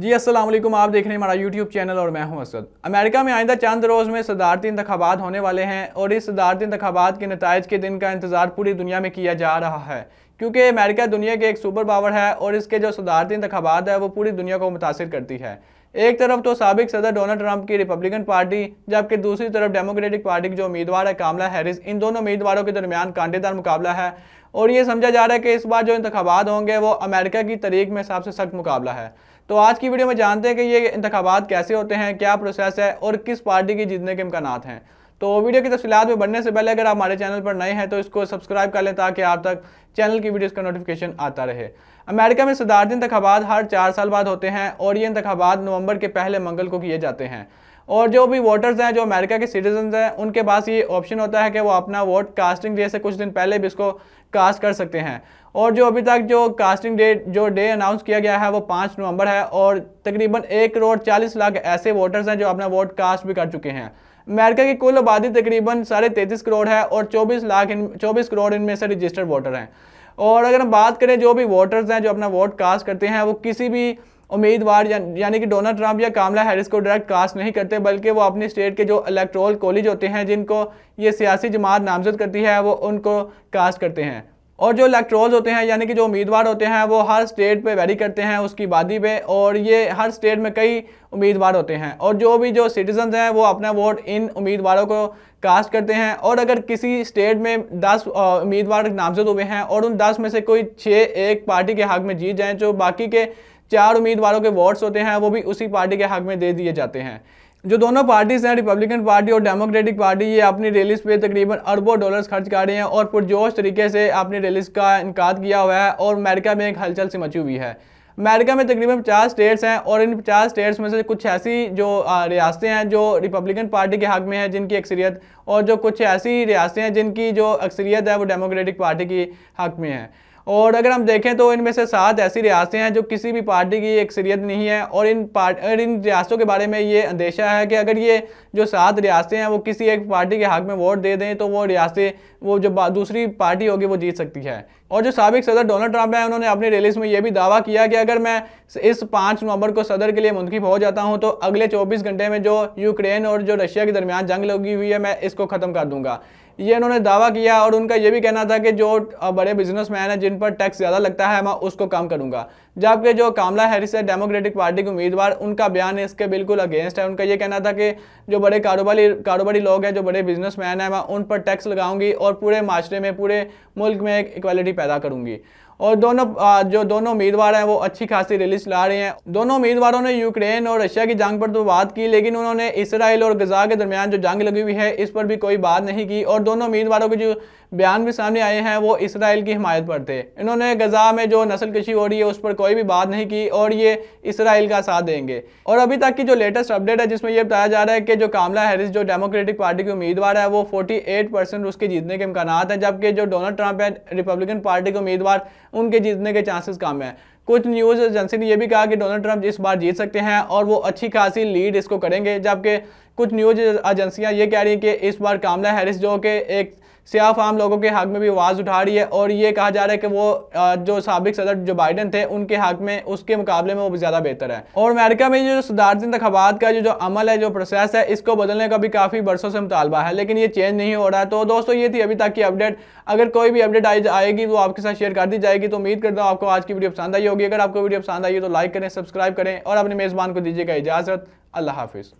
जी अस्सलाम वालेकुम। आप देख रहे हैं हमारा यूट्यूब चैनल और मैं हूं असद। अमेरिका में आइंदा चंद रोज़ में सदारती इंतखाबात होने वाले हैं और इस सदारती इंतखाबात के नताइज के दिन का इंतज़ार पूरी दुनिया में किया जा रहा है, क्योंकि अमेरिका दुनिया के एक सुपर पावर है और इसके जो सदारती इंतखाबात है वो पूरी दुनिया को मुतासिर करती है। एक तरफ तो साबिक सदर डोनाल्ड ट्रंप की रिपब्लिकन पार्टी, जबकि दूसरी तरफ डेमोक्रेटिक पार्टी की जो उम्मीदवार है कामला हैरिस। इन दोनों उम्मीदवारों के दरमियान कांटेदार मुकाबला है और ये समझा जा रहा है कि इस बार जो इंतखाबात होंगे वो अमेरिका की तारीख में सबसे सख्त मुकाबला है। तो आज की वीडियो में जानते हैं कि ये इंतखाबात कैसे होते हैं, क्या प्रोसेस है और किस पार्टी की जीतने के इम्कानात हैं। तो वीडियो की तफसीलात में बढ़ने से पहले अगर आप हमारे चैनल पर नए हैं तो इसको सब्सक्राइब कर लें ताकि आप तक चैनल की वीडियोस का नोटिफिकेशन आता रहे। अमेरिका में सदारती इंतखाबात हर 4 साल बाद होते हैं और ये इंतखाबात नवंबर के पहले मंगल को किए जाते हैं। और जो भी वोटर्स हैं, जो अमेरिका के सिटीजन हैं, उनके पास ये ऑप्शन होता है कि वो अपना वोट कास्टिंग डे से कुछ दिन पहले भी इसको कास्ट कर सकते हैं। और जो अभी तक जो कास्टिंग डेट जो डे अनाउंस किया गया है वो 5 नवंबर है और तकरीबन 1 करोड़ 40 लाख ऐसे वोटर्स हैं जो अपना वोट कास्ट भी कर चुके हैं। अमेरिका की कुल आबादी तकरीबन 33.5 करोड़ है और 24 करोड़ इनमें से रजिस्टर्ड वोटर हैं। और अगर हम बात करें जो भी वोटर्स हैं जो अपना वोट कास्ट करते हैं वो किसी भी उम्मीदवार यानी कि डोनाल्ड ट्रंप या कामला हैरिस को डायरेक्ट कास्ट नहीं करते, बल्कि वो अपनी स्टेट के जो इलेक्टोरल कॉलेज होते हैं जिनको ये सियासी जमात नामजद करती है वो उनको कास्ट करते हैं। और जो इलेक्टोरल्स होते हैं यानी कि जो उम्मीदवार होते हैं वो हर स्टेट पे वेरी करते हैं उसकी आबादी पे, और ये हर स्टेट में कई उम्मीदवार होते हैं और जो सिटीजन हैं वो अपना वोट इन उम्मीदवारों को कास्ट करते हैं। और अगर किसी स्टेट में 10 उम्मीदवार नामजद हुए हैं और उन 10 में से कोई 6 एक पार्टी के हक में जीत जाएँ, जो बाकी के 4 उम्मीदवारों के वोट्स होते हैं वो भी उसी पार्टी के हक में दे दिए जाते हैं। जो दोनों पार्टीज हैं, रिपब्लिकन पार्टी और डेमोक्रेटिक पार्टी, ये अपनी रैलीज पे तकरीबन अरबों डॉलर्स खर्च कर रही हैं और पुरजोश तरीके से अपनी रैलीज का इनकाद किया हुआ है और अमेरिका में एक हलचल सी मची हुई है। अमेरिका में तकरीबन 50 स्टेट्स हैं और इन 50 स्टेट्स में से कुछ ऐसी जो रियासतें हैं जो रिपब्लिकन पार्टी के हक में है जिनकी अक्सरियत, और जो कुछ ऐसी रियासतें हैं जिनकी जो अक्सरियत है वो डेमोक्रेटिक पार्टी की हक में है। और अगर हम देखें तो इनमें से 7 ऐसी रियासतें हैं जो किसी भी पार्टी की अक्सरियत नहीं है और इन रियासतों के बारे में ये अंदेशा है कि अगर ये जो 7 रियासतें हैं वो किसी एक पार्टी के हक में वोट दे दें तो वो रियासतें वो जो दूसरी पार्टी होगी वो जीत सकती है। और जो साबिक सदर डोनाल्ड ट्रंप है उन्होंने अपनी रैलीज में ये भी दावा किया कि अगर मैं इस 5 नवंबर को सदर के लिए मुंतखब हो जाता हूँ तो अगले 24 घंटे में जो यूक्रेन और जो रशिया के दरमियान जंग लगी हुई है मैं इसको ख़त्म कर दूंगा, ये उन्होंने दावा किया। और उनका ये भी कहना था कि जो बड़े बिजनेसमैन हैं जिन पर टैक्स ज़्यादा लगता है मैं उसको कम करूंगा। जबकि जो कामला हैरिस है डेमोक्रेटिक पार्टी के उम्मीदवार, उनका बयान इसके बिल्कुल अगेंस्ट है। उनका ये कहना था कि जो बड़े कारोबारी लोग हैं, जो बड़े बिजनेसमैन हैं, मैं उन पर टैक्स लगाऊंगी और पूरे माशरे में, पूरे मुल्क में एक इक्वालिटी पैदा करूंगी। और दोनों उम्मीदवार हैं वो अच्छी खासी रैली चला रहे हैं। दोनों उम्मीदवारों ने यूक्रेन और रशिया की जंग पर तो बात की, लेकिन उन्होंने इसराइल और गजा के दरमियान जो जंग लगी हुई है इस पर भी कोई बात नहीं की। और दोनों उम्मीदवारों के जो बयान भी सामने आए हैं वो इसराइल की हिमायत पर थे। इन्होंने गजा में जो नस्लकशी हो रही है उस पर कोई भी बात नहीं की और ये इसराइल का साथ देंगे। और अभी तक की जो लेटेस्ट अपडेट है जिसमें यह बताया जा रहा है कि जो कामला हैरिस जो डेमोक्रेटिक पार्टी की उम्मीदवार है वो 48% उसके जीतने के इम्कानात हैं, जबकि जो डोनाल्ड ट्रंप है रिपब्लिकन पार्टी के उम्मीदवार, उनके जीतने के चांसेस कम है। कुछ न्यूज़ एजेंसी ने यह भी कहा कि डोनाल्ड ट्रंप इस बार जीत सकते हैं और वो अच्छी खासी लीड इसको करेंगे, जबकि कुछ न्यूज़ एजेंसियां ये कह रही हैं कि इस बार कामला हैरिस जो कि एक सियाह फाम लोगों के हक में भी आवाज़ उठा रही है और ये कहा जा रहा है कि वो जो साबिक सदर जो बाइडन थे उनके हक में, उसके मुकाबले में वो ज़्यादा बेहतर है। और अमेरिका में जो सदारती इंतखाबात का जो अमल है, जो प्रोसेस है, इसको बदलने का भी काफ़ी बरसों से मुतालबा है, लेकिन ये चेंज नहीं हो रहा है। तो दोस्तों ये थी अभी तक की अपडेट। अगर कोई भी अपडेट आएगी तो आपके साथ शेयर कर दी जाएगी। तो उम्मीद करता हूँ आपको आज की वीडियो पसंद आई होगी। अगर आपको वीडियो पसंद आई तो लाइक करें, सब्सक्राइब करें और अपने मेज़बान को दीजिएगा इजाज़त। अल्लाह हाफिज़।